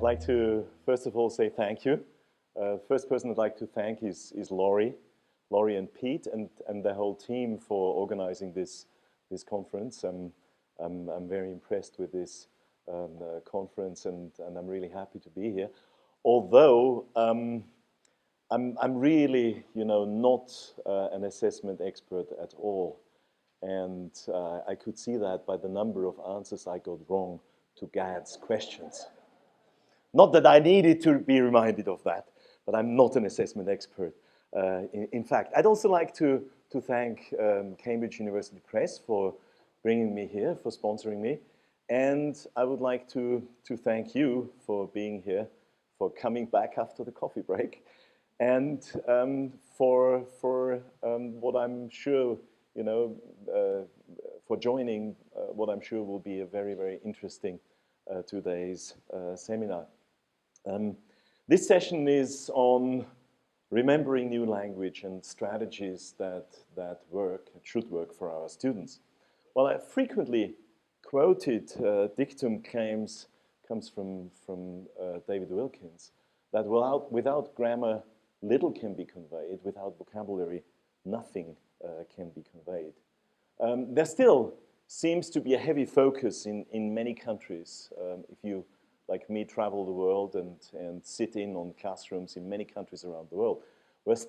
I'd like to, first of all, say thank you. First person I'd like to thank is Laurie and Pete and the whole team for organizing this conference. I'm very impressed with this conference and I'm really happy to be here. Although I'm really, not an assessment expert at all. And I could see that by the number of answers I got wrong to Gad's questions. Not that I needed to be reminded of that, but I'm not an assessment expert. In fact, I'd also like to thank Cambridge University Press for bringing me here, for sponsoring me. And I would like to thank you for being here, for coming back after the coffee break, and for what I'm sure, for joining what I'm sure will be a very, very interesting today's seminar. This session is on remembering new language and strategies that should work for our students. Well, a frequently quoted dictum comes from David Wilkins, that without grammar, little can be conveyed. Without vocabulary, nothing can be conveyed. There still seems to be a heavy focus in many countries. If you, like me, travel the world and sit in on classrooms in many countries around the world,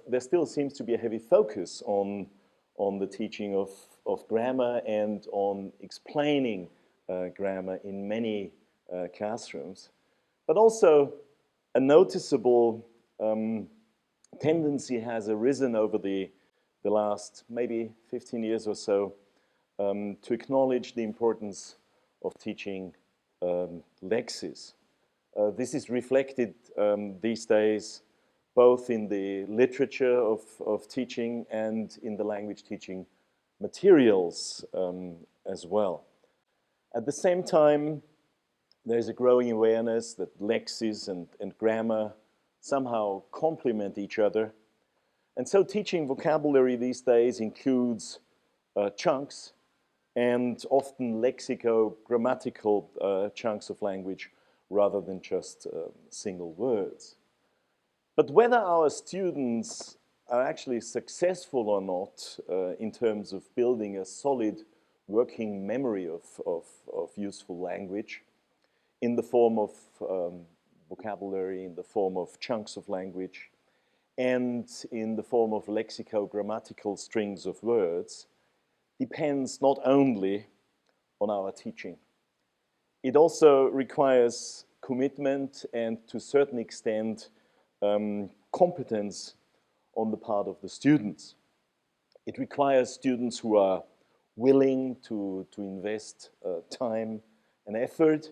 there still seems to be a heavy focus on the teaching of grammar and on explaining grammar in many classrooms. But also a noticeable tendency has arisen over the last maybe 15 years or so to acknowledge the importance of teaching lexis. This is reflected these days both in the literature of teaching and in the language teaching materials as well. At the same time, there's a growing awareness that lexis and grammar somehow complement each other. And so teaching vocabulary these days includes chunks and often lexico-grammatical chunks of language rather than just single words. But whether our students are actually successful or not in terms of building a solid working memory of useful language in the form of vocabulary, in the form of chunks of language, and in the form of lexico-grammatical strings of words, depends not only on our teaching. It also requires commitment and, to a certain extent, competence on the part of the students. It requires students who are willing to invest time and effort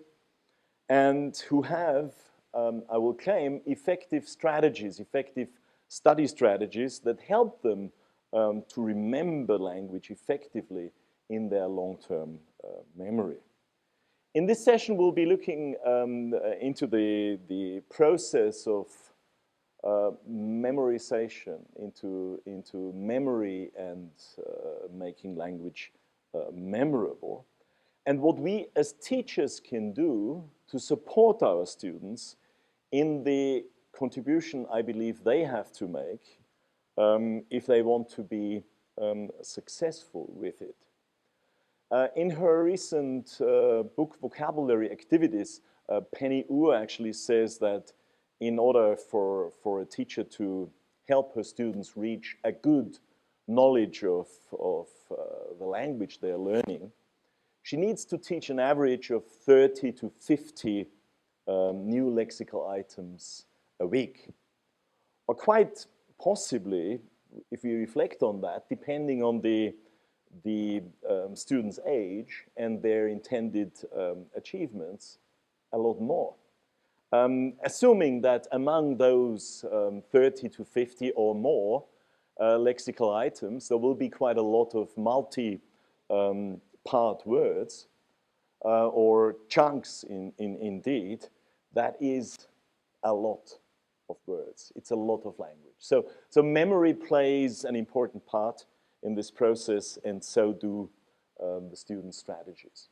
and who have, I will claim, effective strategies, effective study strategies that help them to remember language effectively in their long-term memory. In this session, we'll be looking into the process of memorization, into memory and making language memorable, and what we as teachers can do to support our students in the contribution I believe they have to make if they want to be successful with it. In her recent book, Vocabulary Activities, Penny Ur actually says that in order for a teacher to help her students reach a good knowledge of the language they're learning, she needs to teach an average of 30 to 50 new lexical items a week. Or quite possibly, if you reflect on that, depending on the student's age and their intended achievements, a lot more. Assuming that among those 30 to 50 or more lexical items, there will be quite a lot of multi-part words or chunks indeed, that is a lot of words. It's a lot of language. So memory plays an important part in this process, and so do the student strategies.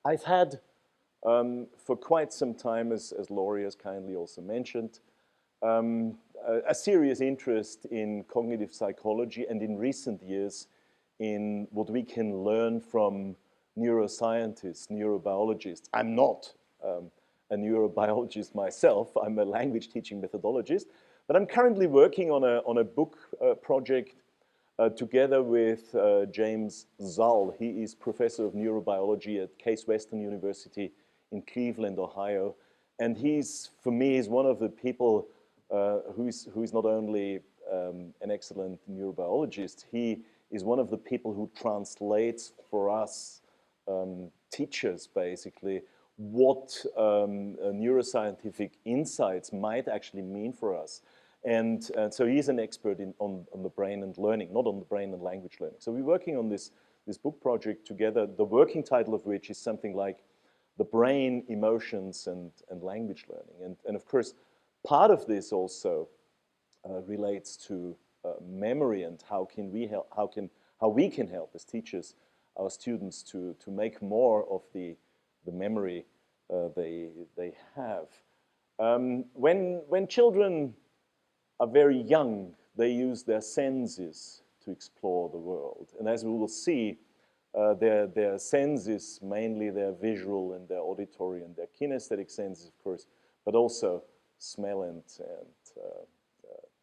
I've had For quite some time, as Laurie has kindly also mentioned, a serious interest in cognitive psychology, and in recent years in what we can learn from neuroscientists, neurobiologists. I'm not a neurobiologist myself. I'm a language teaching methodologist, but I'm currently working on a book project together with James Zull. He is professor of neurobiology at Case Western University in Cleveland, Ohio. And he's, for me, is one of the people who is not only an excellent neurobiologist, he is one of the people who translates for us teachers, basically, what neuroscientific insights might actually mean for us. And so he's an expert on the brain and learning, not on the brain and language learning. So we're working on this book project together, the working title of which is something like The Brain, Emotions, and Language Learning. And of course, part of this also relates to memory and how we can help as teachers our students to make more of the memory they have. When children are very young, they use their senses to explore the world. And as we will see, their senses, mainly their visual and their auditory and their kinesthetic senses, of course, but also smell and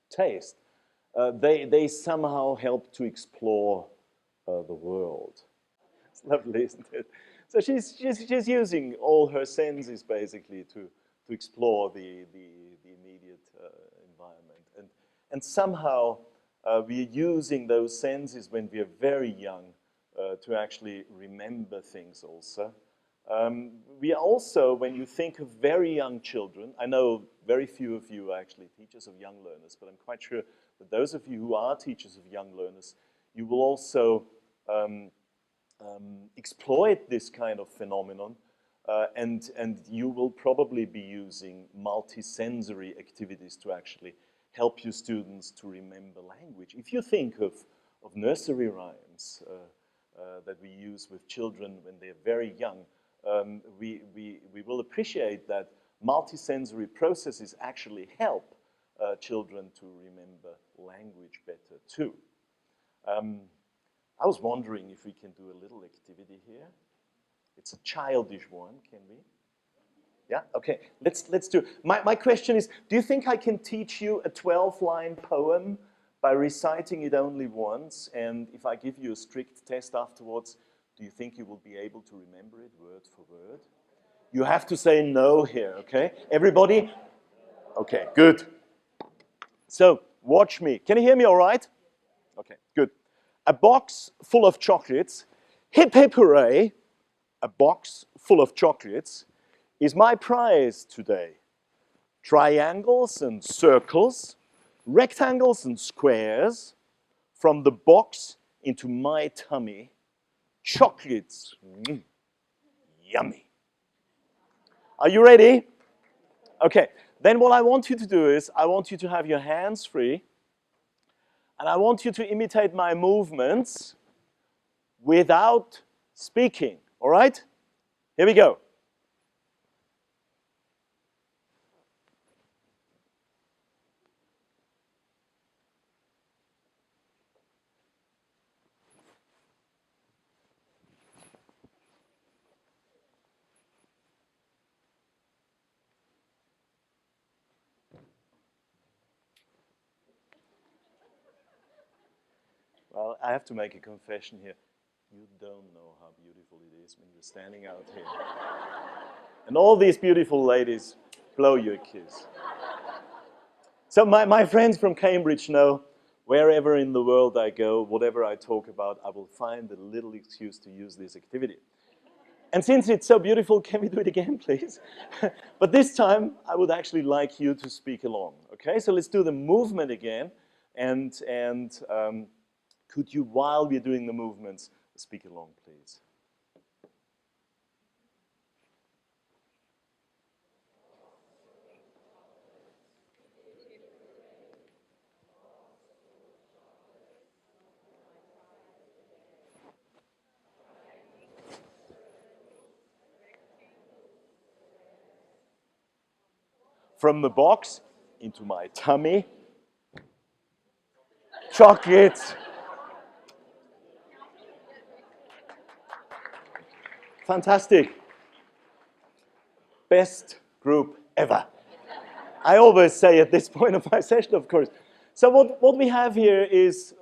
taste, they somehow help to explore the world. It's lovely, isn't it? So she's using all her senses basically to explore the immediate environment, and somehow we're using those senses when we are very young to actually remember things also. We are also, when you think of very young children, I know very few of you are actually teachers of young learners, but I'm quite sure that those of you who are teachers of young learners, you will also exploit this kind of phenomenon, and you will probably be using multisensory activities to actually help your students to remember language. If you think of nursery rhymes that we use with children when they're very young, we will appreciate that multisensory processes actually help children to remember language better too. I was wondering if we can do a little activity here. It's a childish one, can we? Yeah, okay, let's do it. My question is, do you think I can teach you a 12-line poem by reciting it only once? And if I give you a strict test afterwards, do you think you will be able to remember it word for word? You have to say no here, okay? Everybody? Okay, good. So, watch me. Can you hear me all right? Okay, good. A box full of chocolates, hip hip hooray, a box full of chocolates is my prize today. Triangles and circles, rectangles and squares, from the box into my tummy, chocolates, yummy. Are you ready? Okay, then what I want you to do is, I want you to have your hands free, and I want you to imitate my movements without speaking, all right? Here we go. Well, I have to make a confession here. You don't know how beautiful it is when you're standing out here. And all these beautiful ladies blow you a kiss. So my friends from Cambridge know wherever in the world I go, whatever I talk about, I will find a little excuse to use this activity. And since it's so beautiful, can we do it again, please? But this time, I would actually like you to speak along, okay? So let's do the movement again. And could you, while we're doing the movements, speak along, please? from the box into my tummy. Chocolates. Fantastic. Best group ever. I always say at this point of my session, of course. So what we have here is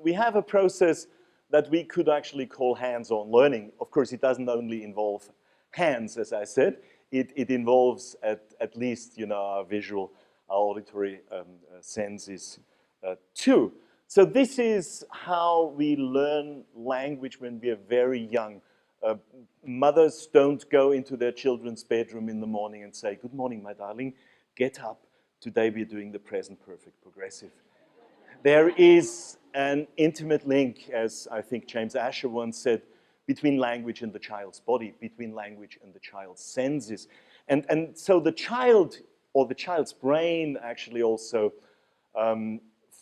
we have a process that we could actually call hands-on learning. Of course, it doesn't only involve hands, as I said. It involves at least, you know, our visual, our auditory senses too. So this is how we learn language when we are very young. Mothers don't go into their children's bedroom in the morning and say, "Good morning, my darling, get up. Today we're doing the present perfect progressive." There is an intimate link, as I think James Asher once said, between language and the child's body, between language and the child's senses. And so the child, or the child's brain, actually also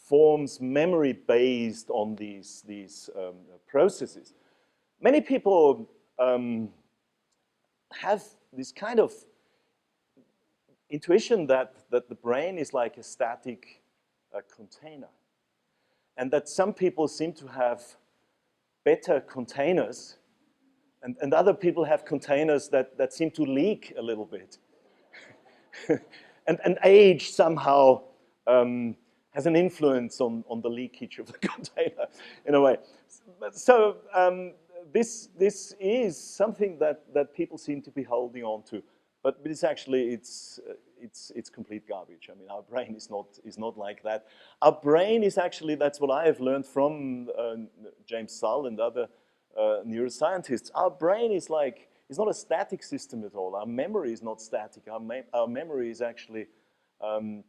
forms memory based on these processes. Many people have this kind of intuition that the brain is like a static container, and that some people seem to have better containers, and other people have containers that seem to leak a little bit. and age somehow has an influence on the leakage of the container, in a way. So this is something that people seem to be holding on to, but it's actually, it's complete garbage. I mean, our brain is not like that. Our brain is actually, that's what I have learned from James Sull and other neuroscientists. Our brain is like, it's not a static system at all. Our memory is not static. Our memory is actually a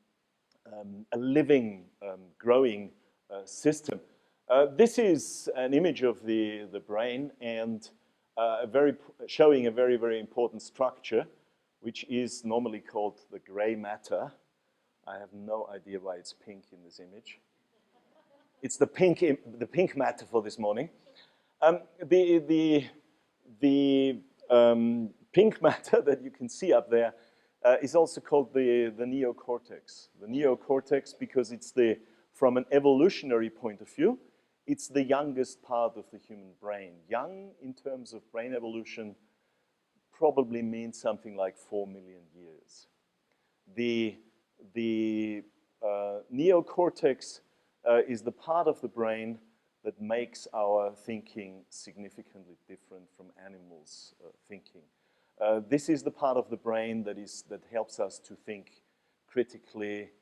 living, growing system. This is an image of the brain, and showing a very, very important structure, which is normally called the gray matter. I have no idea why it's pink in this image. It's the pink matter for this morning. The pink matter that you can see up there is also called the neocortex. The neocortex, because it's from an evolutionary point of view, it's the youngest part of the human brain. Young in terms of brain evolution probably means something like 4 million years. The neocortex is the part of the brain that makes our thinking significantly different from animals' thinking. This is the part of the brain that helps us to think critically,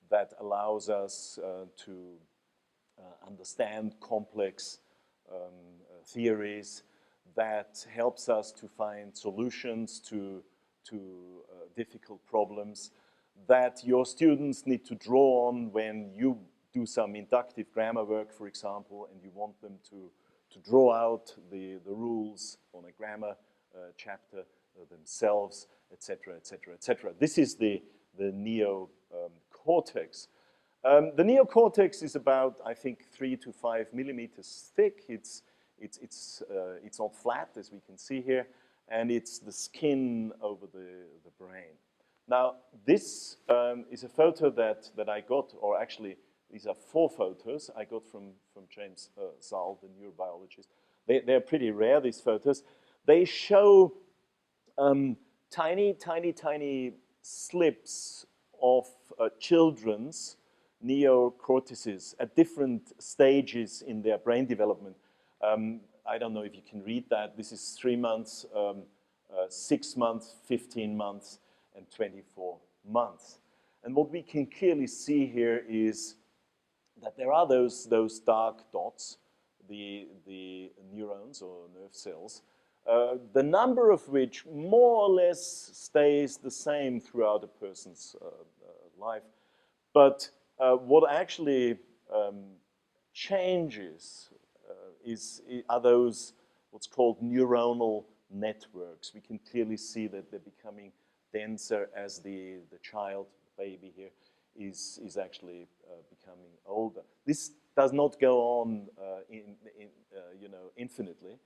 that allows us to understand complex theories, that helps us to find solutions to difficult problems, that your students need to draw on when you do some inductive grammar work, for example, and you want them to draw out the rules on a grammar chapter themselves, etc., etc., etc. This is the neocortex. The neocortex is about, I think, 3 to 5 millimeters thick. It's not flat, as we can see here, and it's the skin over the brain. Now, this is a photo that I got, or actually, these are 4 photos I got from James Sull, the neurobiologist. They're pretty rare, these photos. They show tiny, tiny, tiny slips of children's neocortices at different stages in their brain development. I don't know if you can read that. This is 3 months, 6 months, 15 months, and 24 months. And what we can clearly see here is that there are those dark dots, the neurons or nerve cells, the number of which more or less stays the same throughout a person's life. But what actually changes are those what's called neuronal networks. We can clearly see that they're becoming denser as the child, the baby here, is actually becoming older. This does not go on infinitely.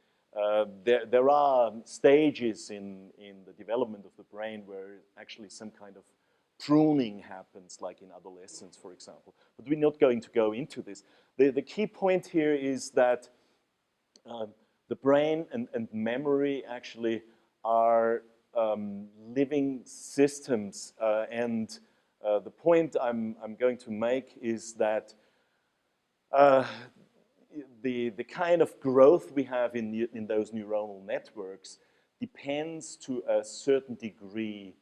There are stages in the development of the brain where actually some kind of pruning happens, like in adolescence, for example. But we're not going to go into this. The key point here is that the brain and memory actually are living systems. And the point I'm going to make is that the kind of growth we have in those neuronal networks depends to a certain degree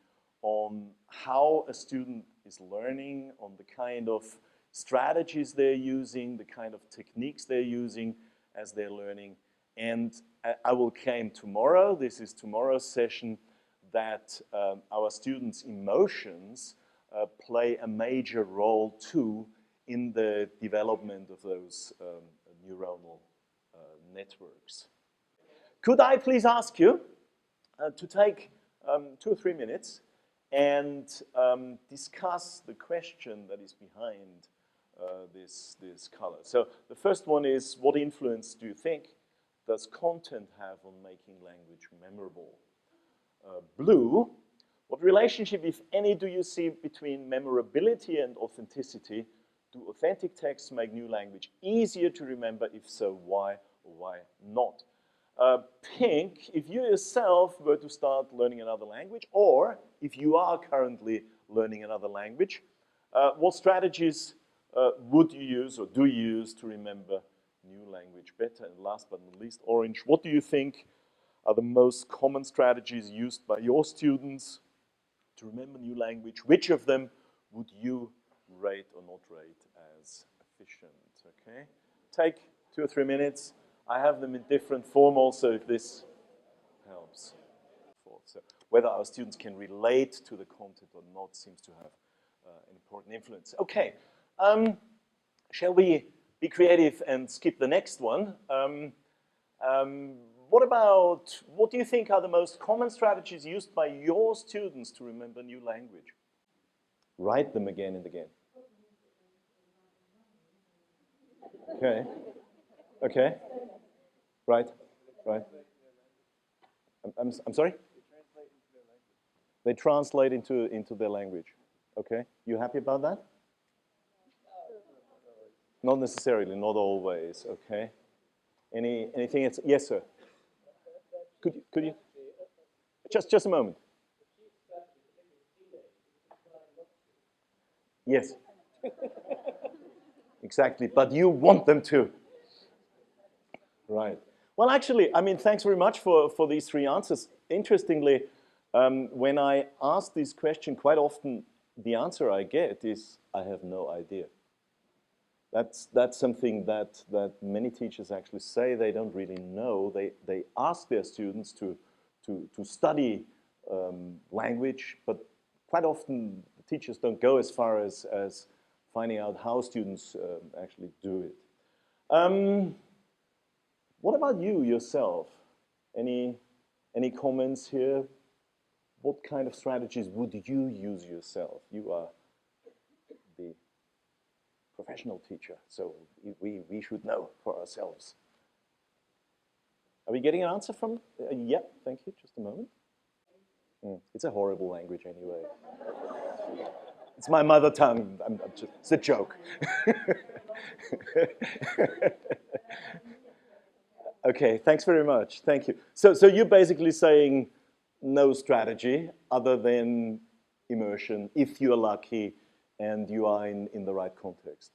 on how a student is learning, on the kind of strategies they're using, the kind of techniques they're using as they're learning. And I will claim tomorrow, this is tomorrow's session, that our students' emotions play a major role too in the development of those neuronal networks. Could I please ask you to take 2 or 3 minutes and discuss the question that is behind this color. So the first one is, what influence do you think does content have on making language memorable? Blue, what relationship, if any, do you see between memorability and authenticity? Do authentic texts make new language easier to remember? If so, why or why not? Pink, if you yourself were to start learning another language, or if you are currently learning another language, what strategies would you use or do you use to remember new language better? And last but not least, orange, what do you think are the most common strategies used by your students to remember new language? Which of them would you rate or not rate as efficient? Okay, take 2 or 3 minutes. I have them in different form also, if this helps. So whether our students can relate to the content or not seems to have an important influence. Okay, shall we be creative and skip the next one? What do you think are the most common strategies used by your students to remember new language? Write them again and again. Okay. Okay. Right. Right. I'm sorry? They translate into their language. Okay. You happy about that? Not necessarily, not always. Okay. Anything else? Yes, sir. Could you? Just a moment. Yes. Exactly. But you want them to. Right. Well, actually, I mean, thanks very much for these 3 answers. Interestingly, when I ask this question, quite often the answer I get is, I have no idea. That's something that many teachers actually say they don't really know. They ask their students to study language, but quite often the teachers don't go as far as finding out how students actually do it. What about you yourself? Any comments here? What kind of strategies would you use yourself? You are the professional teacher, so we should know for ourselves. Are we getting an answer from? Yeah, thank you. Just a moment. It's a horrible language anyway. It's my mother tongue. It's a joke. Okay, thanks very much. Thank you. So you're basically saying no strategy other than immersion, if you're lucky and you are in the right context.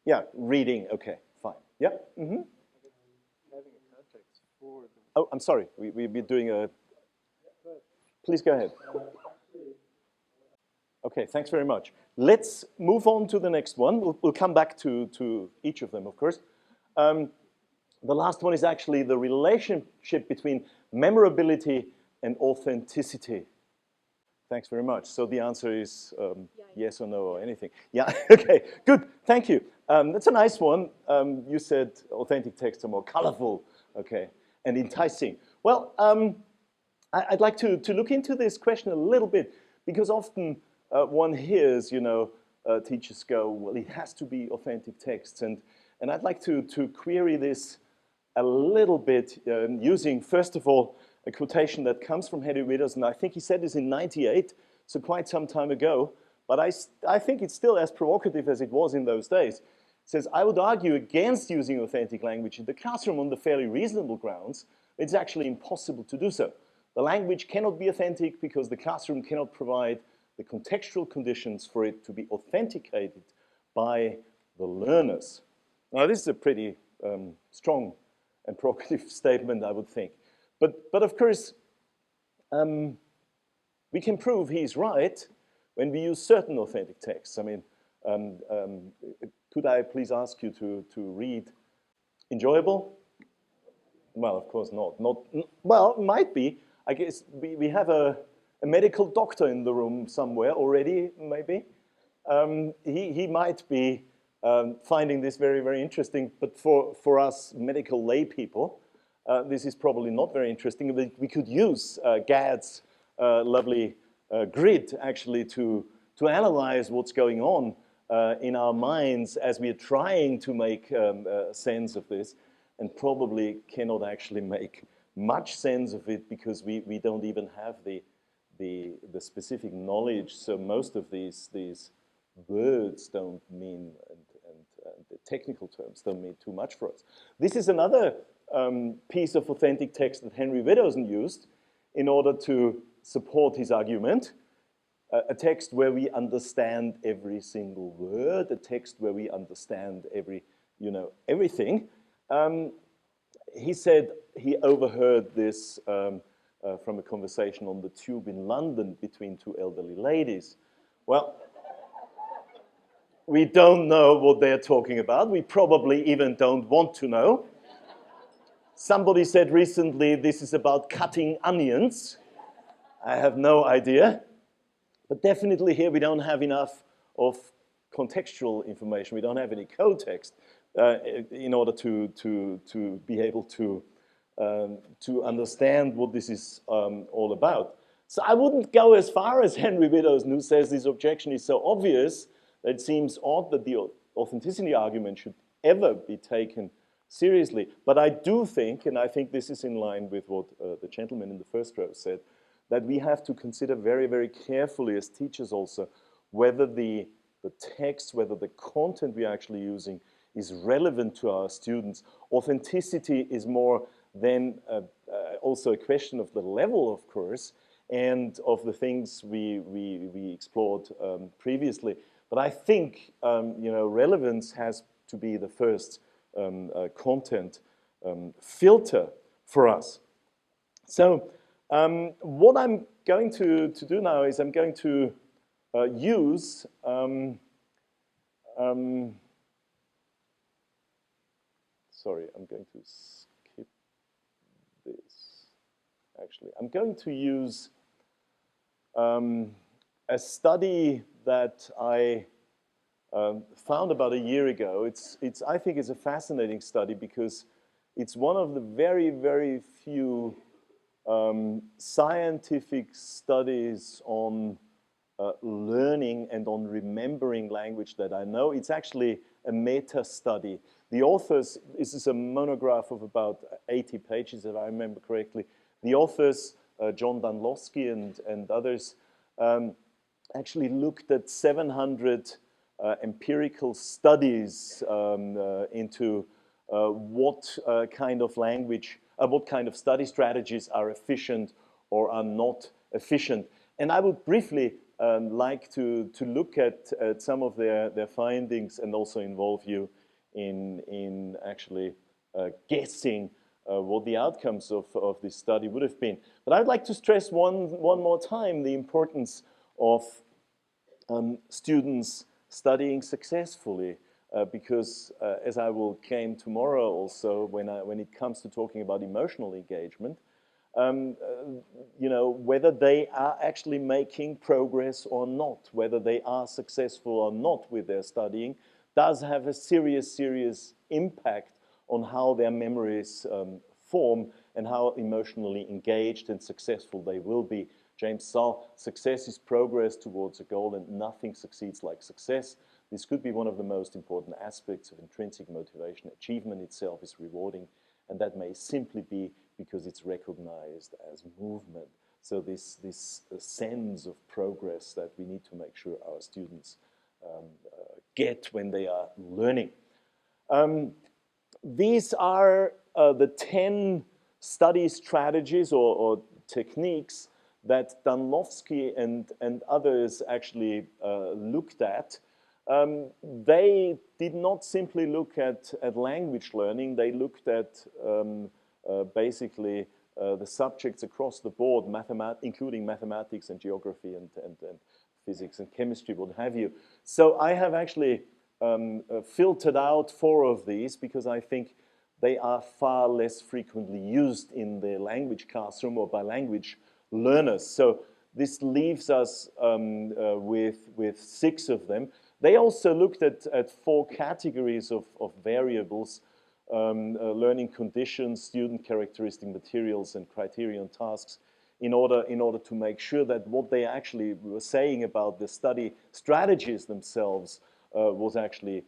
Yeah, reading. Okay, fine. Yeah. Mm-hmm. Having a context for the... Oh, I'm sorry. We'll be doing a... Please go ahead. Okay, thanks very much. Let's move on to the next one. We'll come back to each of them, of course. The last one is actually the relationship between memorability and authenticity. Thanks very much. So the answer is yes or no or anything. Yeah, okay, good, thank you. That's a nice one. You said authentic texts are more colorful, okay, and enticing. Well, I'd like to look into this question a little bit, because often one hears, you know, teachers go, well, it has to be authentic texts, and I'd like to query this a little bit using, first of all, a quotation that comes from Henry Widders, and I think he said this in '98, so quite some time ago, but I think it's still as provocative as it was in those days. It says, I would argue against using authentic language in the classroom on the fairly reasonable grounds. It's actually impossible to do so. The language cannot be authentic because the classroom cannot provide the contextual conditions for it to be authenticated by the learners. Now, this is a pretty strong and provocative statement, I would think. But of course, we can prove he's right when we use certain authentic texts. I mean, could I please ask you to read enjoyable? Well, of course not. Well, it might be. I guess we have a medical doctor in the room somewhere already, maybe. He might be finding this very, very interesting, but for us medical lay people, this is probably not very interesting. We could use Gad's lovely grid, actually, to analyze what's going on in our minds as we are trying to make sense of this, and probably cannot actually make much sense of it because we don't even have the specific knowledge. So most of these words don't mean, and the technical terms don't mean too much for us. This is another piece of authentic text that Henry Widdowson used in order to support his argument. A text where we understand every single word, a text where we understand everything. He said he overheard this from a conversation on the tube in London between two elderly ladies. Well, we don't know what they're talking about. We probably even don't want to know. Somebody said recently this is about cutting onions. I have no idea. But definitely here we don't have enough of contextual information. We don't have any context in order to be able to understand what this is all about. So I wouldn't go as far as Henry Widdowson, who says this objection is so obvious that it seems odd that the authenticity argument should ever be taken seriously. But I do think, and I think this is in line with what the gentleman in the first row said, that we have to consider very, very carefully as teachers also whether the text, whether the content we're actually using is relevant to our students. Authenticity is more than also a question of the level, of course, and of the things we explored previously. But I think relevance has to be the first content filter for us. So what I'm going to do now is I'm going to use sorry, I'm going to skip this. Actually, I'm going to use a study that I found about a year ago. I think it's a fascinating study because it's one of the very, very few scientific studies on learning and on remembering language that I know. It's actually a meta-study. The authors, this is a monograph of about 80 pages, if I remember correctly. The authors, John Danlowski and others, actually looked at 700 empirical studies into what kind of language, what kind of study strategies are efficient or are not efficient. And I would briefly like to look at some of their findings and also involve you in actually guessing what the outcomes of this study would have been. But I'd like to stress one more time the importance of students studying successfully, because as I will claim tomorrow also, when it comes to talking about emotional engagement, whether they are actually making progress or not, whether they are successful or not with their studying, does have a serious impact on how their memories form and how emotionally engaged and successful they will be. James Saul, success is progress towards a goal and nothing succeeds like success. This could be one of the most important aspects of intrinsic motivation. Achievement itself is rewarding, and that may simply be because it's recognized as movement. So this sense of progress that we need to make sure our students get when they are learning. These are the 10 study strategies or techniques that Danlowski and others actually looked at. They did not simply look at language learning, they looked at basically the subjects across the board, including mathematics and geography and physics and chemistry, what have you. So I have actually filtered out 4 of these because I think they are far less frequently used in the language classroom or by language learners. So this leaves us with 6 of them. They also looked at 4 categories of variables: learning conditions, student characteristic materials, and criterion tasks, in order to make sure that what they actually were saying about the study strategies themselves was actually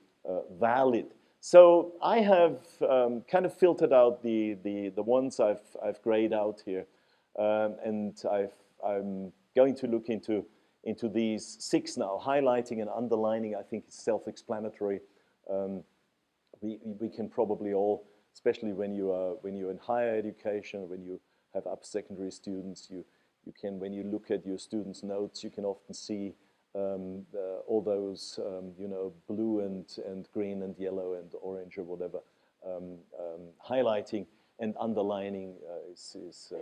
valid. So I have kind of filtered out the ones I've grayed out here, and I'm going to look into these 6 now, highlighting and underlining. I think it's self-explanatory. We can probably all, especially when you're in higher education, when you have upper secondary students, you can, when you look at your students' notes, you can often see all those, you know, blue and green and yellow and orange or whatever. Highlighting and underlining is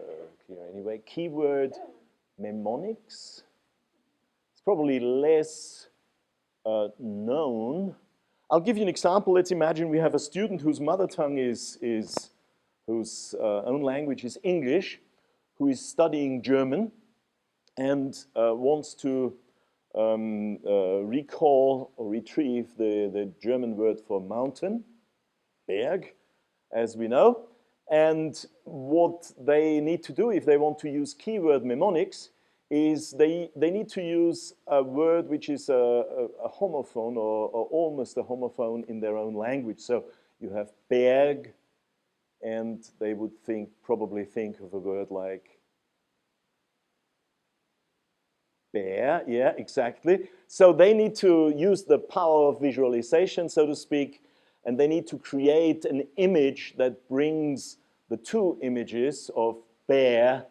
clear anyway. Keyword mnemonics. It's probably less known. I'll give you an example. Let's imagine we have a student whose mother tongue whose own language is English, who is studying German and wants to recall or retrieve the German word for mountain, Berg, as we know. And what they need to do if they want to use keyword mnemonics is they need to use a word which is a homophone or almost a homophone in their own language. So you have Berg, and they would probably think of a word like bear. Yeah, exactly. So they need to use the power of visualization, so to speak, and they need to create an image that brings the 2 images of bear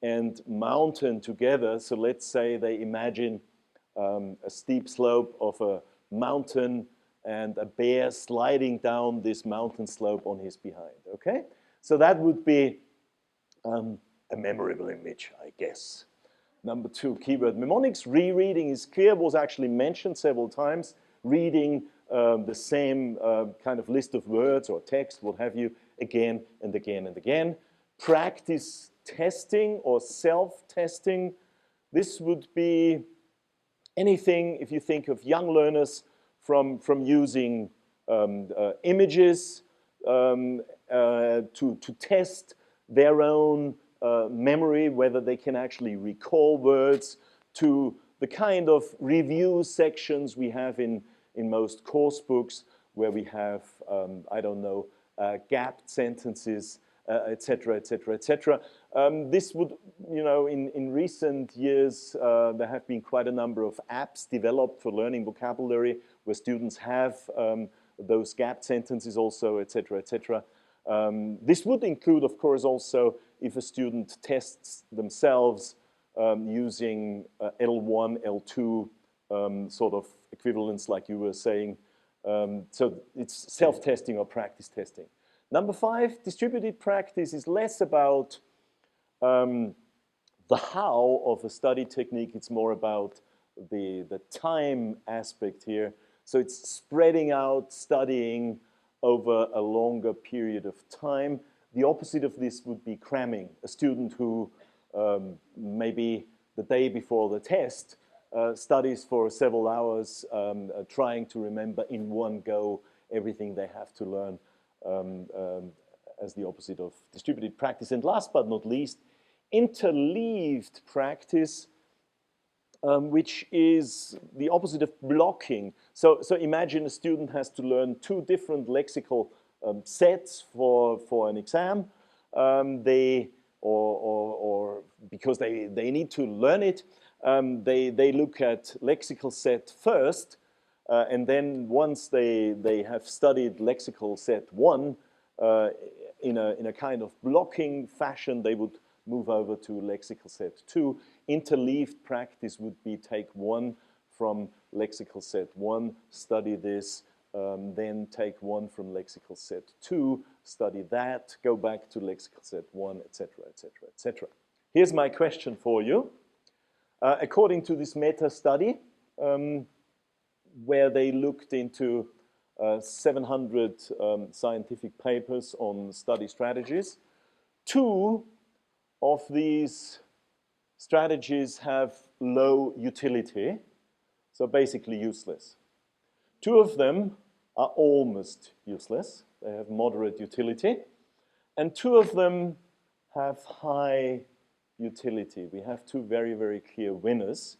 and mountain together. So let's say they imagine a steep slope of a mountain and a bear sliding down this mountain slope on his behind, okay? So that would be a memorable image, I guess. Number 2, keyword mnemonics. Rereading is clear, was actually mentioned several times. Reading the same kind of list of words or text, what have you, again and again and again. Practice testing or self-testing. This would be anything, if you think of young learners, from using images to test their own memory, whether they can actually recall words, to the kind of review sections we have in most course books, where we have, I don't know, gapped sentences, etc., etc., etc. This would, you know, in recent years, there have been quite a number of apps developed for learning vocabulary, where students have those gapped sentences also, etc., etc. This would include, of course, also if a student tests themselves using L1, L2 sort of equivalents, like you were saying. So it's self-testing or practice testing. Number 5, distributed practice is less about the how of a study technique. It's more about the time aspect here. So it's spreading out studying over a longer period of time. The opposite of this would be cramming. A student who maybe the day before the test studies for several hours trying to remember in one go everything they have to learn, as the opposite of distributed practice. And last but not least, interleaved practice, which is the opposite of blocking. So imagine a student has to learn 2 different lexical sets for an exam. They or because they need to learn it, they look at lexical set first, and then once they have studied lexical set 1 in a kind of blocking fashion, they would move over to lexical set 2. Interleaved practice would be take 1 from lexical set 1, study this, then take 1 from lexical set 2, study that, go back to lexical set 1, etc., etc., etc. Here's my question for you. According to this meta-study, where they looked into 700 scientific papers on study strategies, 2 of these strategies have low utility, so basically useless. 2 of them are almost useless. They have moderate utility. And 2 of them have high utility. We have 2 very, very clear winners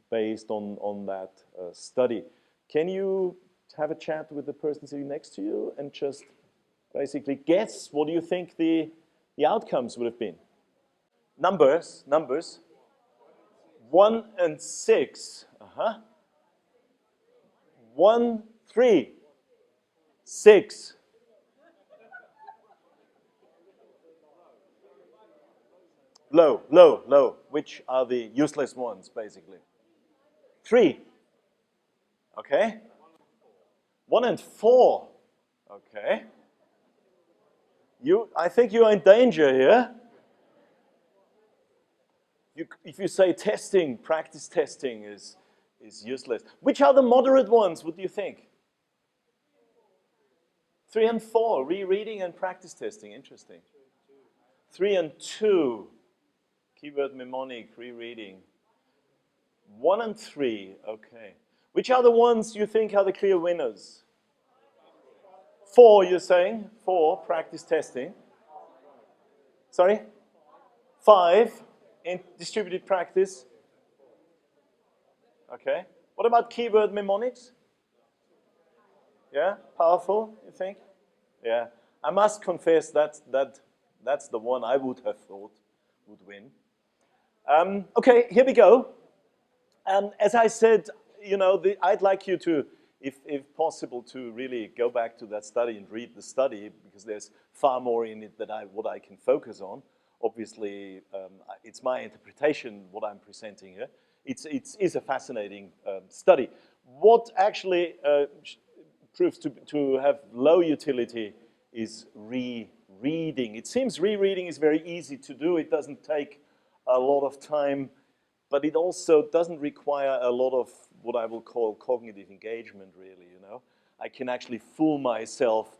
based on that study. Can you have a chat with the person sitting next to you and just basically guess what do you think the outcomes would have been? Numbers. 1 and 6. 1, 3, 6. Low. Which are the useless ones, basically? 3. Okay. 1 and 4. Okay. I think you are in danger here. If you say testing, practice testing is useless. Which are the moderate ones, what do you think? 3 and 4, rereading and practice testing, interesting. 3 and 2, keyword mnemonic, rereading. 1 and 3, okay. Which are the ones you think are the clear winners? 4, you're saying? 4, practice testing. Sorry? 5, in distributed practice. Okay. What about keyword mnemonics? Yeah, powerful, you think? Yeah. I must confess that's the one I would have thought would win. Okay, here we go. As I said, you know, I'd like you to, if possible, to really go back to that study and read the study, because there's far more in it than what I can focus on. Obviously, it's my interpretation, what I'm presenting here. It's a fascinating study. What actually proves to have low utility is rereading. It seems rereading is very easy to do. It doesn't take a lot of time, but it also doesn't require a lot of what I will call cognitive engagement, really, you know. I can actually fool myself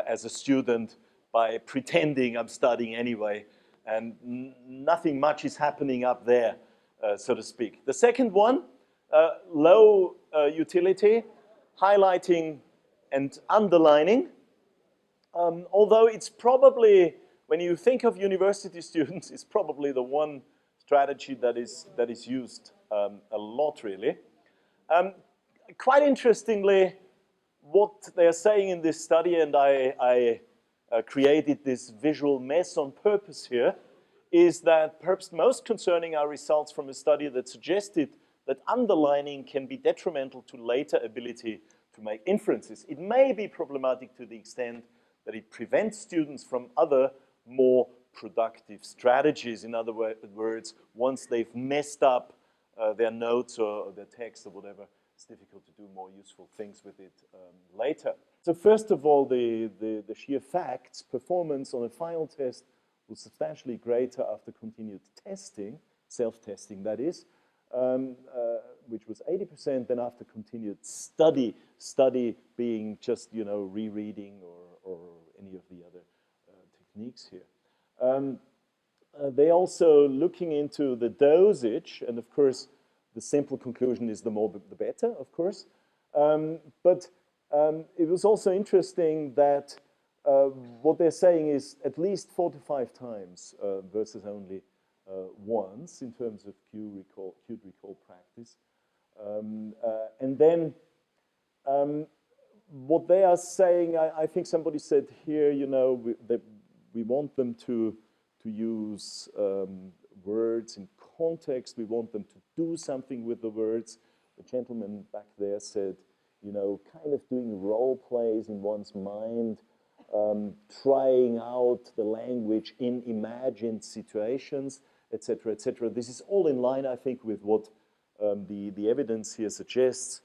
as a student by pretending I'm studying anyway, and nothing much is happening up there, so to speak. The second one, low utility, highlighting and underlining. Although it's probably, when you think of university students, it's probably the one strategy that is used a lot, really. Quite interestingly, what they're saying in this study, and I created this visual mess on purpose here, is that perhaps most concerning are results from a study that suggested that underlining can be detrimental to later ability to make inferences. It may be problematic to the extent that it prevents students from other more productive strategies. In other words, once they've messed up their notes or their text or whatever, it's difficult to do more useful things with it later. So first of all, the sheer facts, performance on a final test was substantially greater after continued testing, self-testing that is, which was 80% than after continued study being just, you know, rereading or any of the other techniques here. They also looking into the dosage, and of course, the simple conclusion is the more the better, of course. But it was also interesting that what they're saying is at least 4 to 5 times versus only once in terms of cued recall practice. And then what they are saying, I think somebody said here, you know, that we want them to to use words in context. We want them to do something with the words. The gentleman back there said, you know, kind of doing role plays in one's mind, trying out the language in imagined situations, etc., etc. This is all in line, I think, with what the evidence here suggests.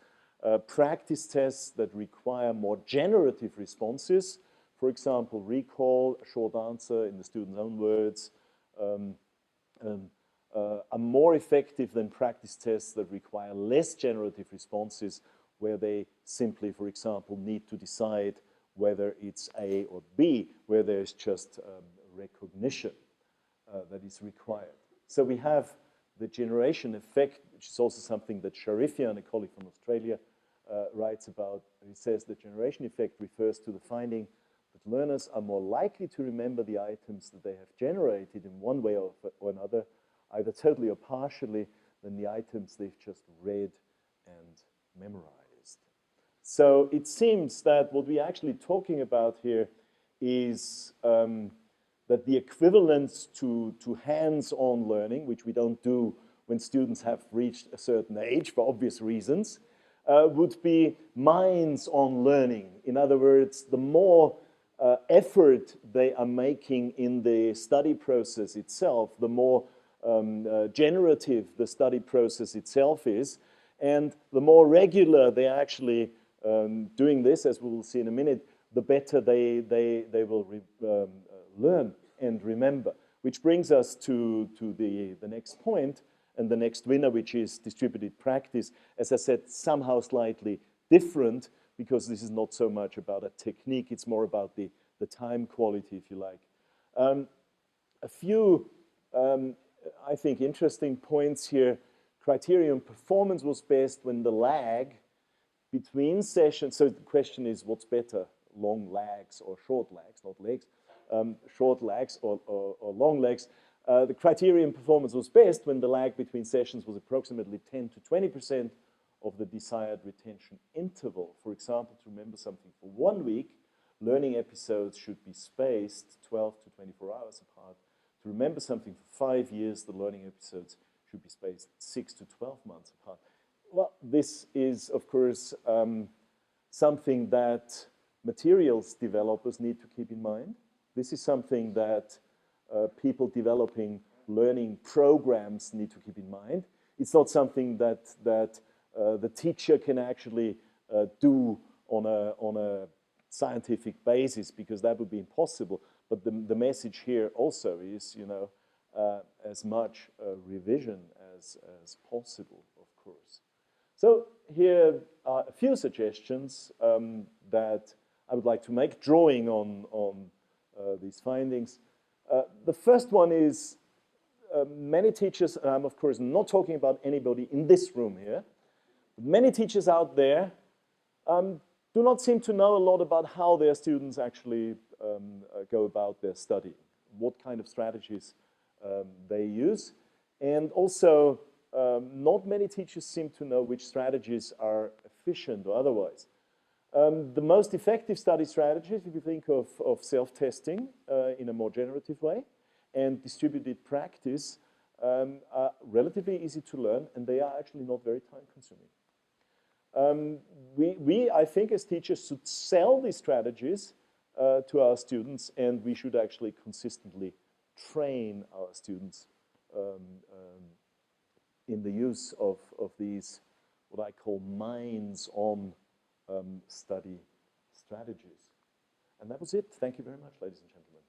Practice tests that require more generative responses, for example, recall, a short answer in the student's own words, are more effective than practice tests that require less generative responses, where they simply, for example, need to decide whether it's A or B, where there's just recognition that is required. So we have the generation effect, which is also something that Sharifian, a colleague from Australia, writes about. He says the generation effect refers to the finding that learners are more likely to remember the items that they have generated in one way or another, either totally or partially, than the items they've just read and memorized. So it seems that what we're actually talking about here is that the equivalence to hands-on learning, which we don't do when students have reached a certain age for obvious reasons, would be minds-on learning. In other words, the more effort they are making in the study process itself, the more generative the study process itself is, and the more regular they're actually doing this, as we will see in a minute, the better they will learn and remember. Which brings us to the next point, and the next winner, which is distributed practice. As I said, somehow slightly different, because this is not so much about a technique, it's more about the time quality, if you like. A few, I think, interesting points here. Criterion performance was best when the lag between sessions, so the question is, what's better, long lags or short lags, not legs, short lags or long lags. The criterion performance was best when the lag between sessions was approximately 10 to 20% of the desired retention interval. For example, to remember something for 1 week, learning episodes should be spaced 12 to 24 hours apart. To remember something for 5 years, the learning episodes should be spaced 6 to 12 months apart. Well, this is, of course, something that materials developers need to keep in mind. This is something that people developing learning programs need to keep in mind. It's not something that the teacher can actually do on a scientific basis, because that would be impossible. But the message here also is, you know, as much revision as possible, of course. So here are a few suggestions that I would like to make, drawing on these findings. The first one is many teachers, and I'm of course not talking about anybody in this room here, but many teachers out there do not seem to know a lot about how their students actually go about their study, what kind of strategies they use. And also, not many teachers seem to know which strategies are efficient or otherwise. The most effective study strategies, if you think of self-testing in a more generative way, and distributed practice, are relatively easy to learn, and they are actually not very time-consuming. We, I think, as teachers, should sell these strategies to our students, and we should actually consistently train our students in the use of these, what I call minds-on study strategies. And that was it. Thank you very much, ladies and gentlemen.